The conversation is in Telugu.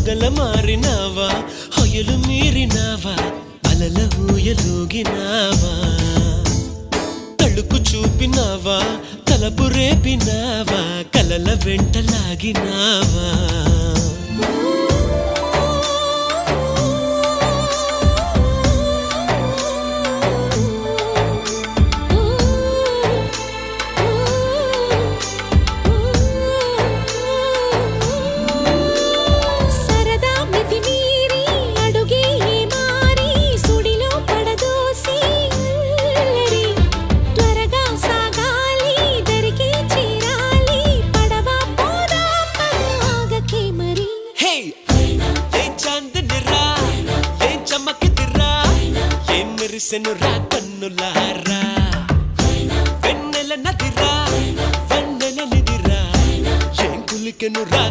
పగల మారినావా హొయలు మీరినావా అలల ఊయలూగినావా తళుకు చూపినావా తలపు రేపినావా కలల వెంటలాగినావా మెరిసెనురా కన్నులారా వెన్నెల నదిరా వెన్నెల నిదిరా ఏం కులికెనురా